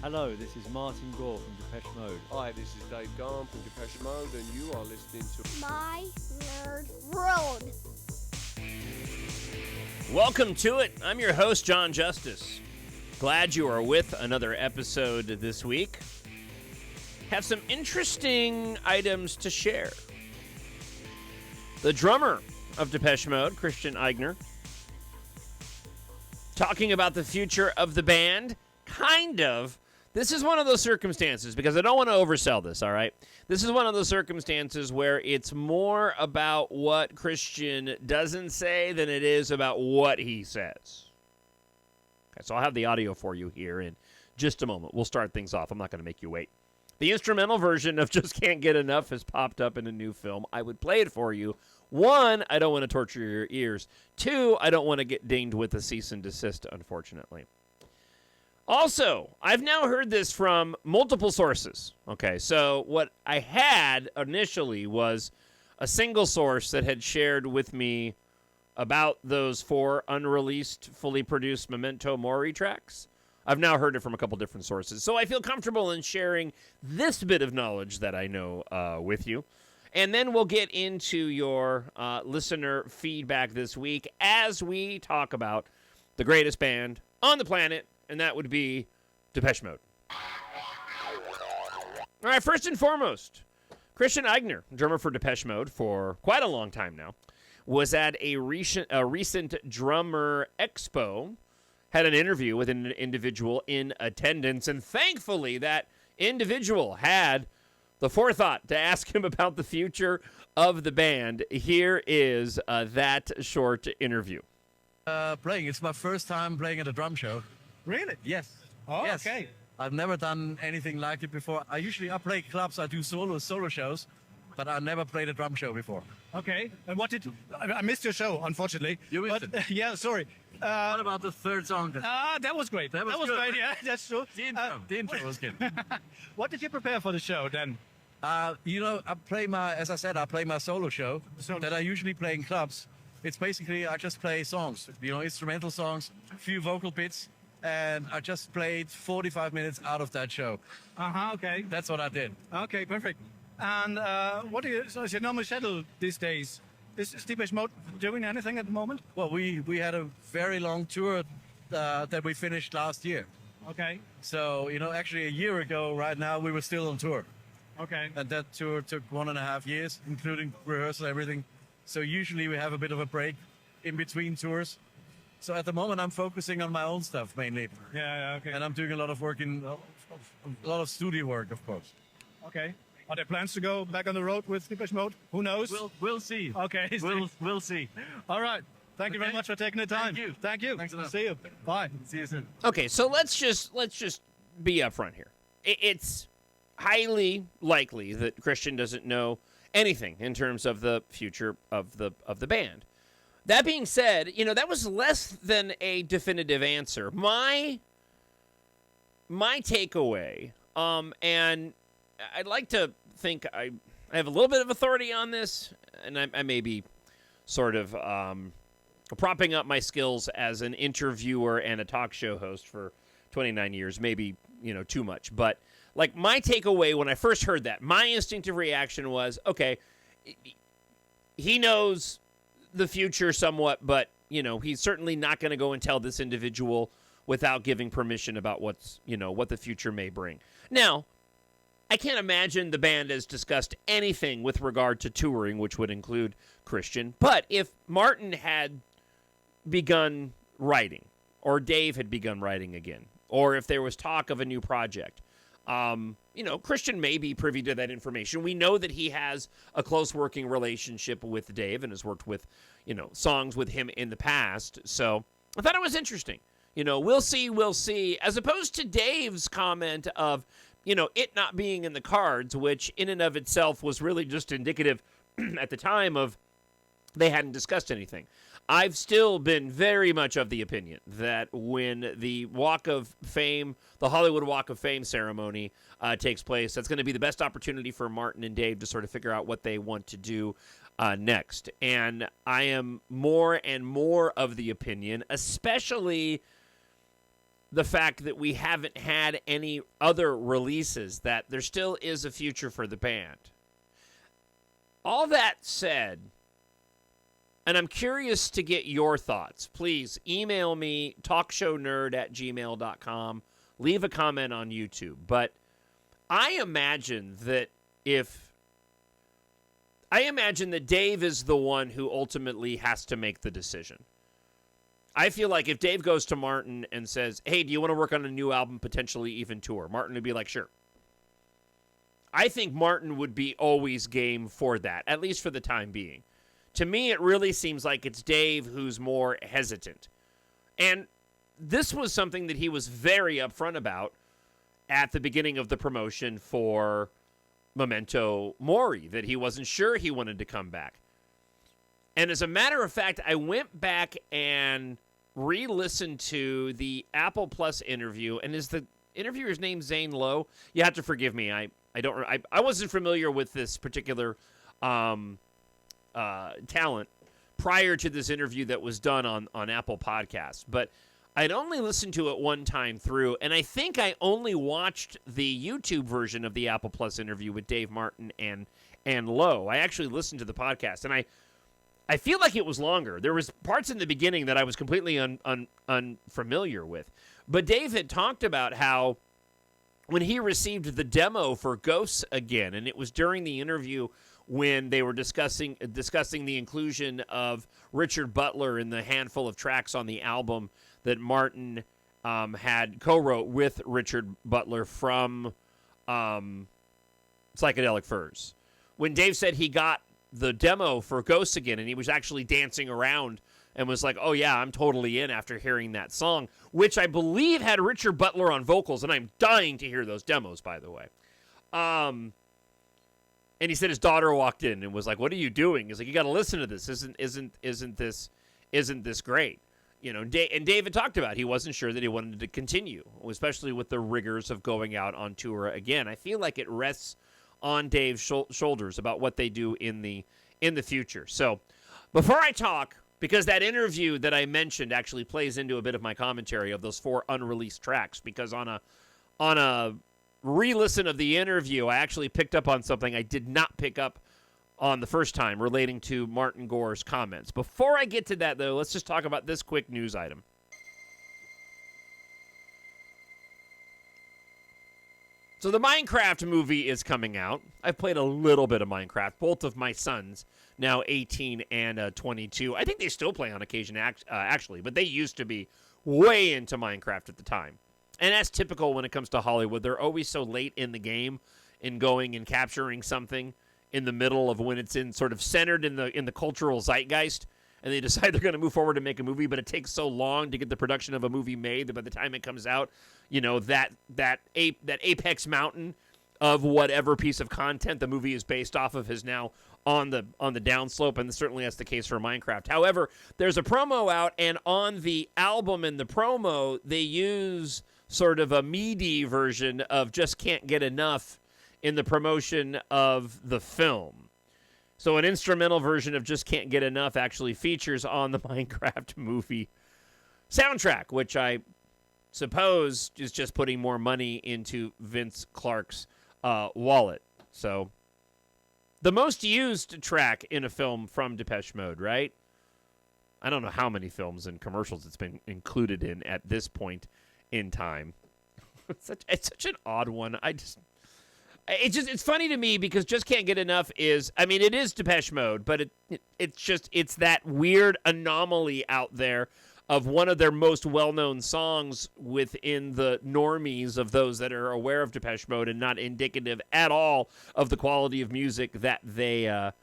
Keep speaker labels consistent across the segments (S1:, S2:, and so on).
S1: Hello, this is Martin Gore from Depeche Mode.
S2: Hi, this is Dave Gahan from Depeche Mode, and you are listening to
S3: My Nerd World.
S4: Welcome to it. I'm your host, Jon Justice. Glad you are with another episode this week. Have some interesting items to share. The drummer of Depeche Mode, Christian Eigner, talking about the future of the band. Kind of. This is one of those circumstances, because I don't want to oversell this, all right? This is one of those circumstances where it's more about what Christian doesn't say than it is about what he says. Okay, so I'll have the audio for you here in just a moment. We'll start things off. I'm not going to make you wait. The instrumental version of Just Can't Get Enough has popped up in a new film. I would play it for you. One, I don't want to torture your ears. Two, I don't want to get dinged with a cease and desist, unfortunately. Also, I've now heard this from multiple sources. Okay, so what I had initially was a single source that had shared with me about those 4 unreleased, fully produced Memento Mori tracks. I've now heard it from a couple different sources. So I feel comfortable in sharing this bit of knowledge that I know with you. And then we'll get into your listener feedback this week as we talk about the greatest band on the planet, and that would be Depeche Mode. All right, first and foremost, Christian Eigner, drummer for Depeche Mode for quite a long time now, was at a recent drummer expo, had an interview with an individual in attendance, and thankfully that individual had the forethought to ask him about the future of the band. Here is that short interview.
S5: Playing. It's my first time playing at a drum show.
S6: Really?
S5: Yes.
S6: Oh,
S5: Yes.
S6: okay.
S5: I've never done anything like it before. I play clubs, I do solo shows, but I never played a drum show before.
S6: Okay. And I missed your show, unfortunately.
S5: You missed
S6: it? Yeah, sorry.
S5: What about the third song?
S6: That was great.
S5: That was good.
S6: great, yeah, that's true.
S5: The intro was good.
S6: What did you prepare for the show then?
S5: I play my solo show that I usually play in clubs. It's basically, I just play songs, instrumental songs, a few vocal bits, and I just played 45 minutes out of that show.
S6: Okay.
S5: That's what I did.
S6: Okay, perfect. And so is your normal schedule these days? Is Depeche Mode doing anything at the moment?
S5: Well, we had a very long tour that we finished last year.
S6: Okay.
S5: So, actually a year ago right now, we were still on tour.
S6: Okay.
S5: And that tour took 1.5 years, including rehearsal, everything. So usually we have a bit of a break in between tours. So at the moment, I'm focusing on my own stuff mainly.
S6: Yeah, okay.
S5: And I'm doing a lot of work a lot of studio work, of course.
S6: Okay. Are there plans to go back on the road with Depeche Mode? Who knows?
S5: We'll see.
S6: Okay.
S5: We'll see.
S6: All right. Thank you very
S5: Okay.
S6: much for taking the time.
S5: Thank you.
S6: Thank you.
S5: Thanks a lot.
S6: See you. Bye.
S5: See you soon.
S4: Okay, so let's just be upfront here. It's highly likely that Christian doesn't know anything in terms of the future of the band. That being said, that was less than a definitive answer. My takeaway, and I'd like to think I have a little bit of authority on this, and I may be sort of propping up my skills as an interviewer and a talk show host for 29 years, maybe, too much. But, my takeaway when I first heard that, my instinctive reaction was, okay, he knows the future somewhat, but, he's certainly not going to go and tell this individual without giving permission about what the future may bring. Now, I can't imagine the band has discussed anything with regard to touring, which would include Christian. But if Martin had begun writing, or Dave had begun writing again, or if there was talk of a new project, Christian may be privy to that information. We know that he has a close working relationship with Dave and has worked with, songs with him in the past. So I thought it was interesting. We'll see, as opposed to Dave's comment of, it not being in the cards, which in and of itself was really just indicative at the time of they hadn't discussed anything. I've still been very much of the opinion that when the Walk of Fame, the Hollywood Walk of Fame ceremony takes place, that's going to be the best opportunity for Martin and Dave to sort of figure out what they want to do next. And I am more and more of the opinion, especially the fact that we haven't had any other releases, that there still is a future for the band. All that said, and I'm curious to get your thoughts, please email me, talkshownerd@gmail.com. Leave a comment on YouTube. But I imagine that Dave is the one who ultimately has to make the decision. I feel like if Dave goes to Martin and says, hey, do you want to work on a new album, potentially even tour? Martin would be like, sure. I think Martin would be always game for that, at least for the time being. To me, it really seems like it's Dave who's more hesitant. And this was something that he was very upfront about at the beginning of the promotion for Memento Mori, that he wasn't sure he wanted to come back. And as a matter of fact, I went back and re-listened to the Apple Plus interview. And is the interviewer's name Zane Lowe? You have to forgive me. I wasn't familiar with this particular talent prior to this interview that was done on Apple Podcasts. But I'd only listened to it one time through, and I think I only watched the YouTube version of the Apple Plus interview with Dave Martin and Lowe. I actually listened to the podcast, and I feel like it was longer. There was parts in the beginning that I was completely unfamiliar with. But Dave had talked about how when he received the demo for Ghosts Again, and it was during the interview when they were discussing the inclusion of Richard Butler in the handful of tracks on the album that Martin had co-wrote with Richard Butler from Psychedelic Furs. When Dave said he got the demo for Ghosts Again, and he was actually dancing around and was like, oh yeah, I'm totally in after hearing that song, which I believe had Richard Butler on vocals, and I'm dying to hear those demos, by the way. And he said his daughter walked in and was like, what are you doing? He's like, you got to listen to this. Isn't this great? You know, and David talked about he wasn't sure that he wanted to continue, especially with the rigors of going out on tour again. I feel like it rests on Dave's shoulders about what they do in the future. So before I talk, because that interview that I mentioned actually plays into a bit of my commentary of those 4 unreleased tracks, because on a re-listen of the interview, I actually picked up on something I did not pick up on the first time relating to Martin Gore's comments. Before I get to that, though, let's just talk about this quick news item. So the Minecraft movie is coming out. I've played a little bit of Minecraft. Both of my sons, now 18 and 22, I think they still play on occasion, actually, but they used to be way into Minecraft at the time. And that's typical when it comes to Hollywood. They're always so late in the game in going and capturing something in the middle of when it's in sort of centered in the cultural zeitgeist, and they decide they're going to move forward and make a movie, but it takes so long to get the production of a movie made that by the time it comes out, you know, that apex mountain of whatever piece of content the movie is based off of is now on the downslope, and certainly that's the case for Minecraft. However, there's a promo out, and on the album and the promo, they use sort of a meaty version of Just Can't Get Enough in the promotion of the film. So an instrumental version of Just Can't Get Enough actually features on the Minecraft movie soundtrack, which I suppose is just putting more money into Vince Clarke's wallet. So the most used track in a film from Depeche Mode, right? I don't know how many films and commercials it's been included in at this point in time. It's such an odd one. It's funny to me because Just Can't Get Enough is, I mean, it is Depeche Mode, but it's that weird anomaly out there of one of their most well-known songs within the normies of those that are aware of Depeche Mode, and not indicative at all of the quality of music that they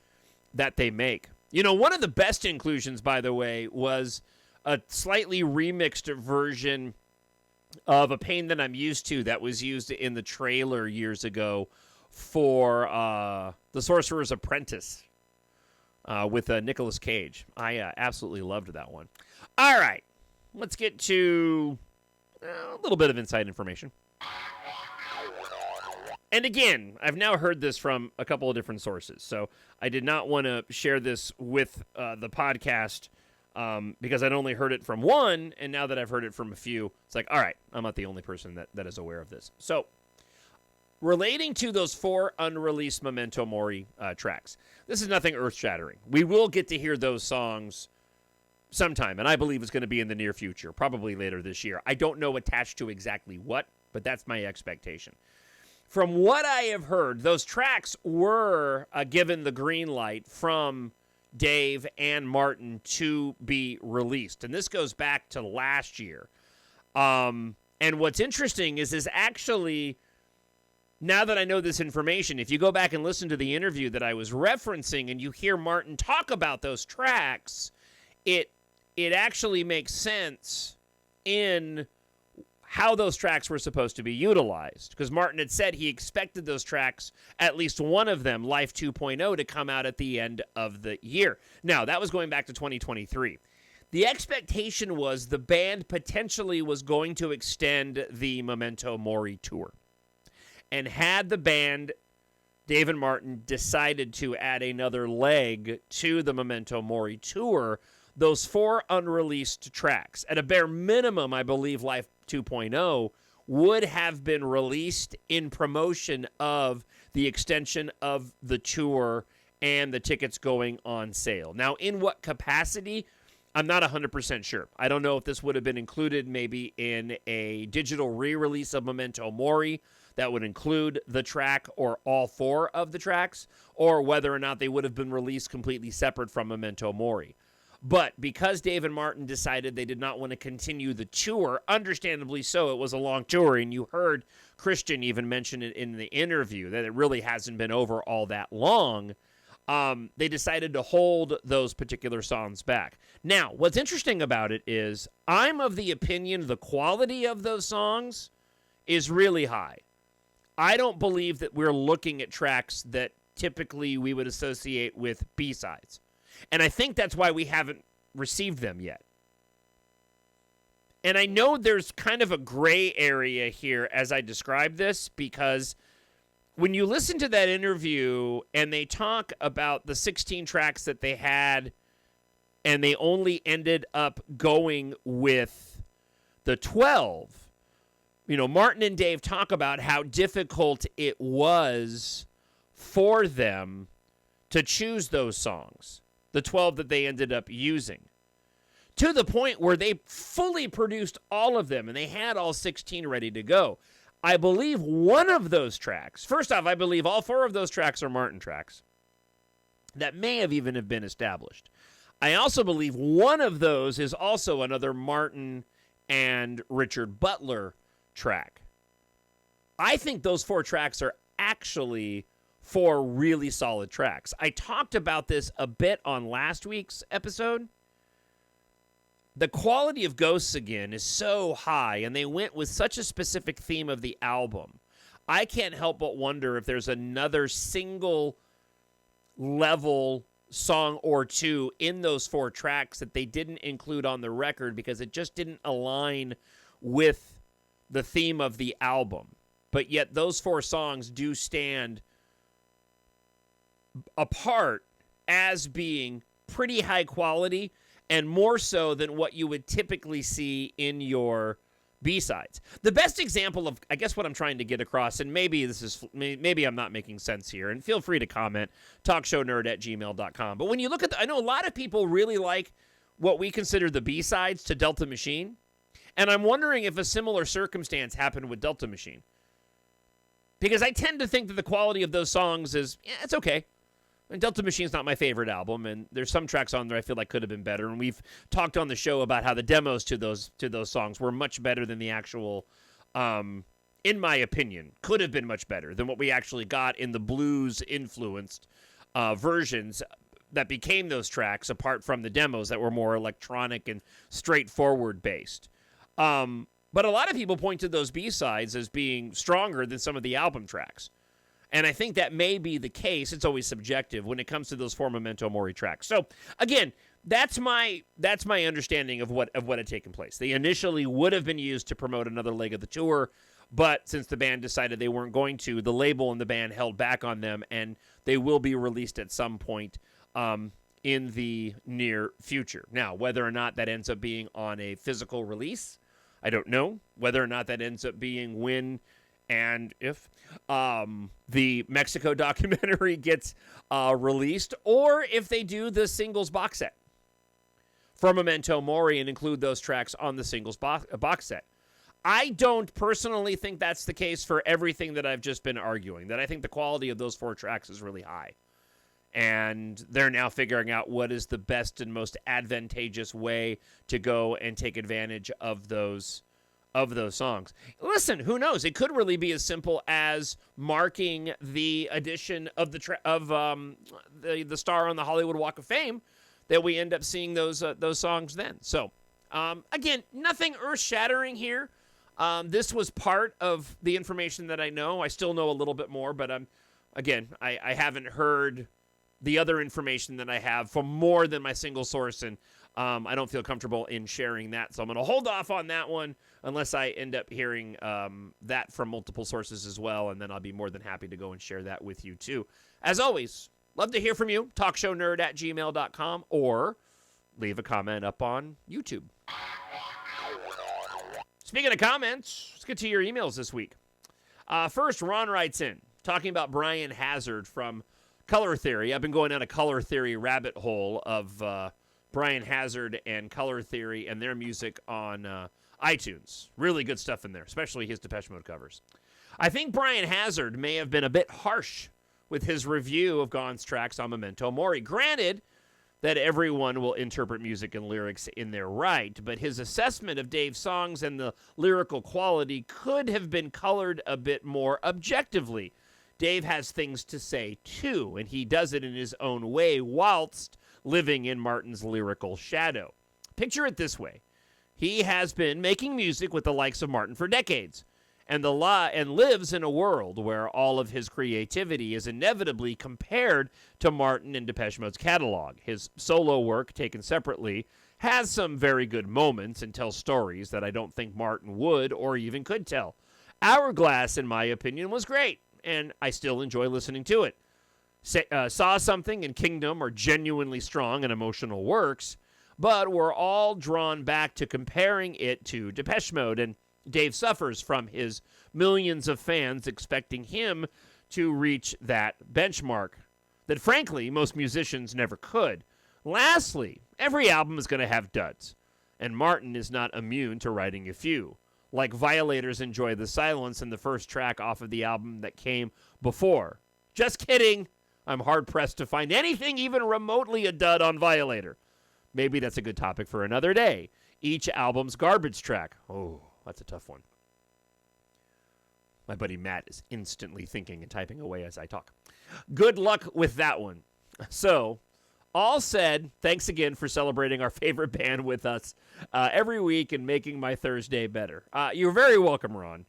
S4: make. You know, one of the best inclusions, by the way, was a slightly remixed version of A Pain That I'm Used To that was used in the trailer years ago for The Sorcerer's Apprentice with Nicolas Cage. I absolutely loved that one. All right, let's get to a little bit of inside information. And again, I've now heard this from a couple of different sources, so I did not want to share this with the podcast because I'd only heard it from one, and now that I've heard it from a few, it's like, all right, I'm not the only person that is aware of this. So, relating to those 4 unreleased Memento Mori tracks, this is nothing earth-shattering. We will get to hear those songs sometime, and I believe it's going to be in the near future, probably later this year. I don't know attached to exactly what, but that's my expectation. From what I have heard, those tracks were given the green light from Dave and Martin to be released. And this goes back to last year. And what's interesting is actually, now that I know this information, if you go back and listen to the interview that I was referencing and you hear Martin talk about those tracks, it actually makes sense in how those tracks were supposed to be utilized. Because Martin had said he expected those tracks, at least one of them, Life 2.0, to come out at the end of the year. Now, that was going back to 2023. The expectation was the band potentially was going to extend the Memento Mori tour. And had the band, Dave and Martin, decided to add another leg to the Memento Mori tour, those 4 unreleased tracks, at a bare minimum, I believe Life 2.0 would have been released in promotion of the extension of the tour and the tickets going on sale. Now, in what capacity, I'm not 100% sure. I don't know if this would have been included maybe in a digital re-release of Memento Mori that would include the track or all 4 of the tracks, or whether or not they would have been released completely separate from Memento Mori. But because Dave and Martin decided they did not want to continue the tour, understandably so, it was a long tour, and you heard Christian even mention it in the interview, that it really hasn't been over all that long, they decided to hold those particular songs back. Now, what's interesting about it is I'm of the opinion the quality of those songs is really high. I don't believe that we're looking at tracks that typically we would associate with B-sides. And I think that's why we haven't received them yet. And I know there's kind of a gray area here as I describe this, because when you listen to that interview and they talk about the 16 tracks that they had and they only ended up going with the 12, you know, Martin and Dave talk about how difficult it was for them to choose those songs, the 12 that they ended up using, to the point where they fully produced all of them and they had all 16 ready to go. I believe one of those tracks, first off, I believe all 4 of those tracks are Martin tracks that may have even have been established. I also believe one of those is also another Martin and Richard Butler track. I think those 4 tracks are actually 4 really solid tracks. I talked about this a bit on last week's episode. The quality of Ghosts Again is so high, and they went with such a specific theme of the album. I can't help but wonder if there's another single level song or two in those 4 tracks that they didn't include on the record because it just didn't align with the theme of the album. But yet those 4 songs do stand apart as being pretty high quality, and more so than what you would typically see in your B-sides. The best example of, I guess, what I'm trying to get across, and maybe I'm not making sense here, and feel free to comment, talkshownerd@gmail.com. But when you look at I know a lot of people really like what we consider the B-sides to Delta Machine, and I'm wondering if a similar circumstance happened with Delta Machine. Because I tend to think that the quality of those songs is, it's okay. And Delta Machine's not my favorite album, and there's some tracks on there I feel like could have been better. And we've talked on the show about how the demos to those songs were much better than the actual, in my opinion, could have been much better than what we actually got in the blues-influenced versions that became those tracks, apart from the demos that were more electronic and straightforward based. But a lot of people point to those B-sides as being stronger than some of the album tracks. And I think that may be the case. It's always subjective when it comes to those 4 Memento Mori tracks. So, again, that's my understanding of what had taken place. They initially would have been used to promote another leg of the tour, but since the band decided they weren't going to, the label and the band held back on them, and they will be released at some point in the near future. Now, whether or not that ends up being on a physical release, I don't know. Whether or not that ends up being when and if the Mexico documentary gets released, or if they do the singles box set from Memento Mori and include those tracks on the singles box set. I don't personally think that's the case for everything that I've just been arguing, that I think the quality of those 4 tracks is really high. And they're now figuring out what is the best and most advantageous way to go and take advantage of those songs. Listen, who knows? It could really be as simple as marking the addition of the star on the Hollywood Walk of Fame, that we end up seeing those songs then. So, again, nothing earth-shattering here. This was part of the information that I know. I still know a little bit more, but I haven't heard the other information that I have from more than my single source, and I don't feel comfortable in sharing that. So I'm going to hold off on that one unless I end up hearing that from multiple sources as well, and then I'll be more than happy to go and share that with you too. As always, love to hear from you. talkshownerd@gmail.com, or leave a comment up on YouTube. Speaking of comments, let's get to your emails this week. First, Ron writes in, talking about Brian Hazard from Color Theory. I've been going down a Color Theory rabbit hole of Brian Hazard and Color Theory and their music on iTunes. Really good stuff in there, especially his Depeche Mode covers. I think Brian Hazard may have been a bit harsh with his review of Gahan's tracks on Memento Mori. Granted that everyone will interpret music and lyrics in their right, but his assessment of Dave's songs and the lyrical quality could have been colored a bit more objectively. Dave has things to say, too, and he does it in his own way whilst living in Martin's lyrical shadow. Picture it this way. He has been making music with the likes of Martin for decades, and lives in a world where all of his creativity is inevitably compared to Martin and Depeche Mode's catalog. His solo work, taken separately, has some very good moments and tells stories that I don't think Martin would or even could tell. Hourglass, in my opinion, was great, and I still enjoy listening to it. Saw Something and Kingdom are genuinely strong and emotional works, but we're all drawn back to comparing it to Depeche Mode, and Dave suffers from his millions of fans expecting him to reach that benchmark that, frankly, most musicians never could. Lastly, every album is going to have duds, and Martin is not immune to writing a few. Like Violators Enjoy the Silence in the first track off of the album that came before. Just kidding. I'm hard-pressed to find anything even remotely a dud on Violator. Maybe that's a good topic for another day. Each album's garbage track. Oh, that's a tough one. My buddy Matt is instantly thinking and typing away as I talk. Good luck with that one. So, all said, thanks again for celebrating our favorite band with us every week and making my Thursday better. You're very welcome, Ron.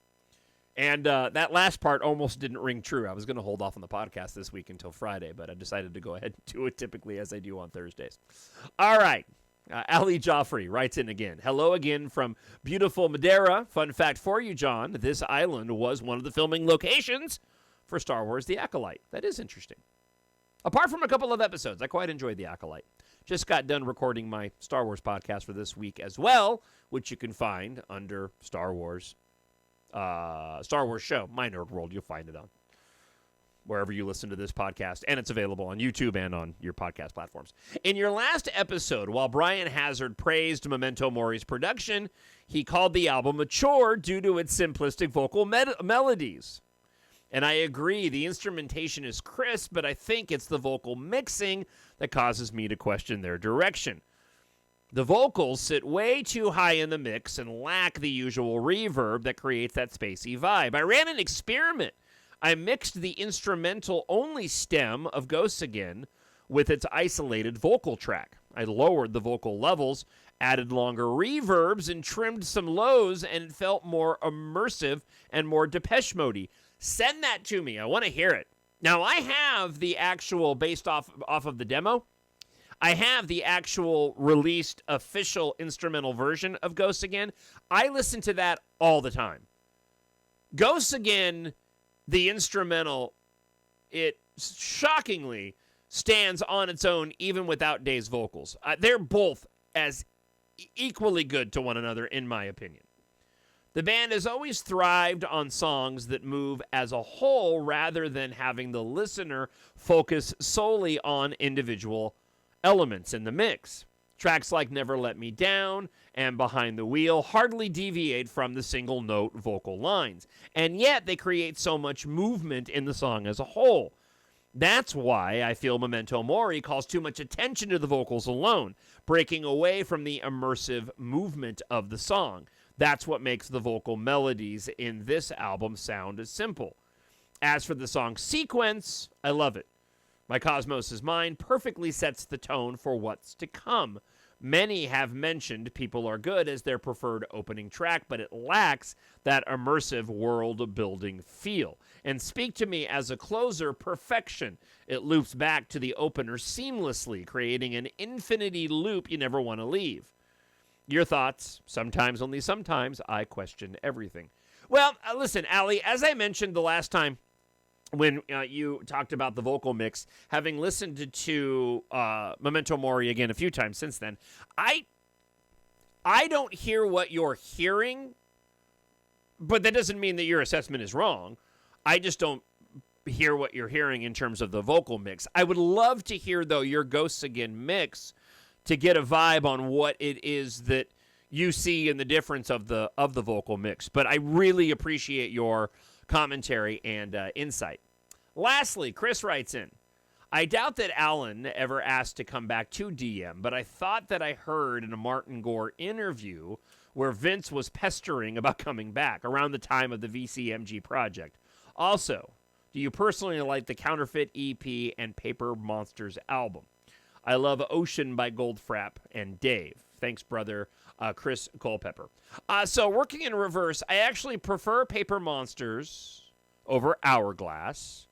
S4: And that last part almost didn't ring true. I was going to hold off on the podcast this week until Friday, but I decided to go ahead and do it typically as I do on Thursdays. All right. Ali Joffrey writes in again. Hello again from beautiful Madeira. Fun fact for you, John. This island was one of the filming locations for Star Wars The Acolyte. That is interesting. Apart from a couple of episodes, I quite enjoyed The Acolyte. Just got done recording my Star Wars podcast for this week as well, which you can find under Star Wars Show, My Nerd World. You'll find it on wherever you listen to this podcast, and it's available on YouTube and on your podcast platforms. In your last episode, while Brian Hazard praised Memento Mori's production, he called the album mature due to its simplistic vocal melodies. And I agree, the instrumentation is crisp, but I think it's the vocal mixing that causes me to question their direction. The vocals sit way too high in the mix and lack the usual reverb that creates that spacey vibe. I ran an experiment. I mixed the instrumental-only stem of Ghosts Again with its isolated vocal track. I lowered the vocal levels, added longer reverbs, and trimmed some lows, and it felt more immersive and more Depeche Mode-y. Send that to me. I want to hear it. Now, I have the actual, based off of the demo, I have the actual released official instrumental version of Ghosts Again. I listen to that all the time. Ghosts Again, the instrumental, it shockingly stands on its own even without Dave's vocals. They're both as equally good to one another, in my opinion. The band has always thrived on songs that move as a whole rather than having the listener focus solely on individual elements in the mix. Tracks like Never Let Me Down and Behind the Wheel hardly deviate from the single note vocal lines, and yet they create so much movement in the song as a whole. That's why I feel Memento Mori calls too much attention to the vocals alone, breaking away from the immersive movement of the song. That's what makes the vocal melodies in this album sound as simple. As for the song sequence, I love it. My Cosmos is Mine perfectly sets the tone for what's to come. Many have mentioned People Are Good as their preferred opening track, but it lacks that immersive world-building feel. And Speak to Me as a closer, perfection. It loops back to the opener seamlessly, creating an infinity loop you never want to leave. Your thoughts? Sometimes, only sometimes, I question everything. Well, listen, Ali, as I mentioned the last time, when you talked about the vocal mix, having listened to Memento Mori again a few times since then, I don't hear what you're hearing, but that doesn't mean that your assessment is wrong. I just don't hear what you're hearing in terms of the vocal mix. I would love to hear, though, your Ghosts Again mix to get a vibe on what it is that you see in the difference of the vocal mix. But I really appreciate your commentary and insight. Lastly, Chris writes in, I doubt that Alan ever asked to come back to DM, but I thought that I heard in a Martin Gore interview where Vince was pestering about coming back around the time of the VCMG project. Also, do you personally like the Counterfeit EP and Paper Monsters album? I love Ocean by Goldfrapp and Dave. Thanks, brother, Chris Culpepper. So working in reverse, I actually prefer Paper Monsters over Hourglass.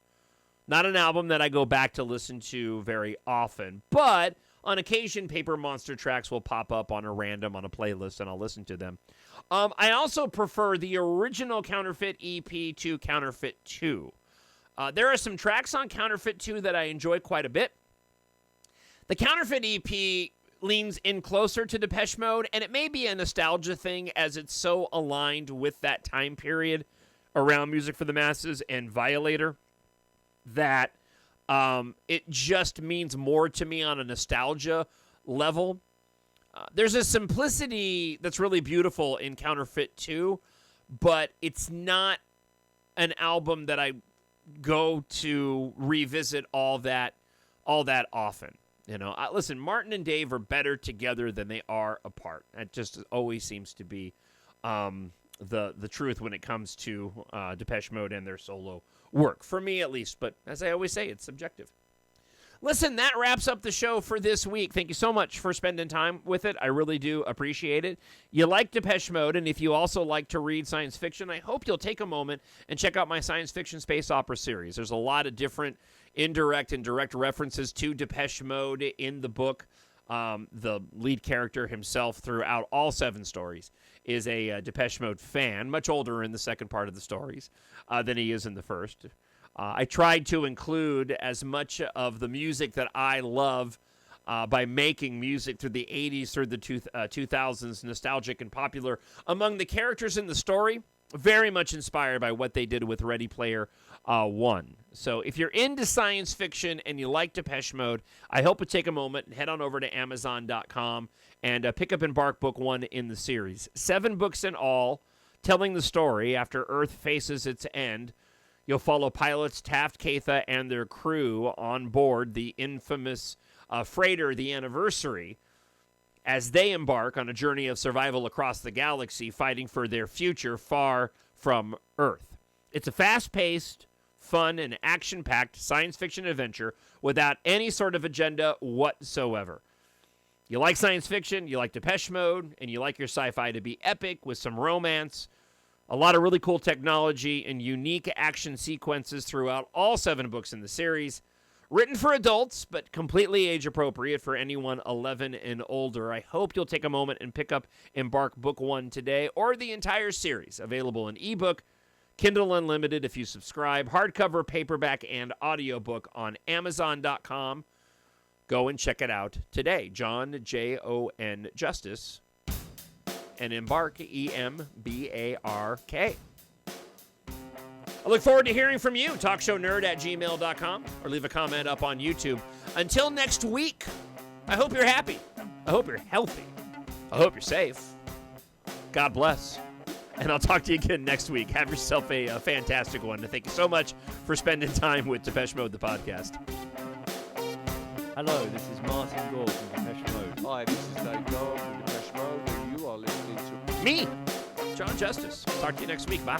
S4: Not an album that I go back to listen to very often, but on occasion, Paper Monster tracks will pop up on a playlist, and I'll listen to them. I also prefer the original Counterfeit EP to Counterfeit 2. There are some tracks on Counterfeit 2 that I enjoy quite a bit. The Counterfeit EP leans in closer to Depeche Mode, and it may be a nostalgia thing as it's so aligned with that time period around Music for the Masses and Violator that it just means more to me on a nostalgia level. There's a simplicity that's really beautiful in Counterfeit 2, but it's not an album that I go to revisit all that often. You know, listen, Martin and Dave are better together than they are apart. That just always seems to be the truth when it comes to Depeche Mode and their solo work, for me at least. But as I always say, it's subjective. Listen, that wraps up the show for this week. Thank you so much for spending time with it. I really do appreciate it. You like Depeche Mode, and if you also like to read science fiction, I hope you'll take a moment and check out my science fiction space opera series. There's a lot of different indirect and direct references to Depeche Mode in the book. The lead character himself throughout all 7 stories is a Depeche Mode fan, much older in the second part of the stories than he is in the first. I tried to include as much of the music that I love by making music through the 80s through the 2000s, nostalgic and popular, among the characters in the story, very much inspired by what they did with Ready Player One. So if you're into science fiction and you like Depeche Mode, I hope you take a moment and head on over to Amazon.com and pick up EMBARK Book 1 in the series. 7 books in all, telling the story after Earth faces its end. You'll follow pilots Taft, Catha, and their crew on board the infamous freighter, the Anniversary, as they embark on a journey of survival across the galaxy, fighting for their future far from Earth. It's a fast-paced, fun, and action-packed science fiction adventure without any sort of agenda whatsoever. You like science fiction, you like Depeche Mode, and you like your sci-fi to be epic with some romance, a lot of really cool technology, and unique action sequences throughout all 7 books in the series. Written for adults, but completely age-appropriate for anyone 11 and older. I hope you'll take a moment and pick up EMBARK Book 1 today, or the entire series, available in ebook, Kindle Unlimited if you subscribe. Hardcover, paperback, and audiobook on Amazon.com. Go and check it out today. Jon, Jon Justice, and EMBARK, EMBARK. I look forward to hearing from you. TalkShowNerd@gmail.com or leave a comment up on YouTube. Until next week, I hope you're happy. I hope you're healthy. I hope you're safe. God bless. And I'll talk to you again next week. Have yourself a fantastic one. And thank you so much for spending time with Depeche Mode, the podcast.
S1: Hello, this is Martin Gore from Depeche Mode.
S2: Hi, this is Dave Gahan from Depeche Mode, and you are listening to
S4: Me, Jon Justice. Talk to you next week. Bye.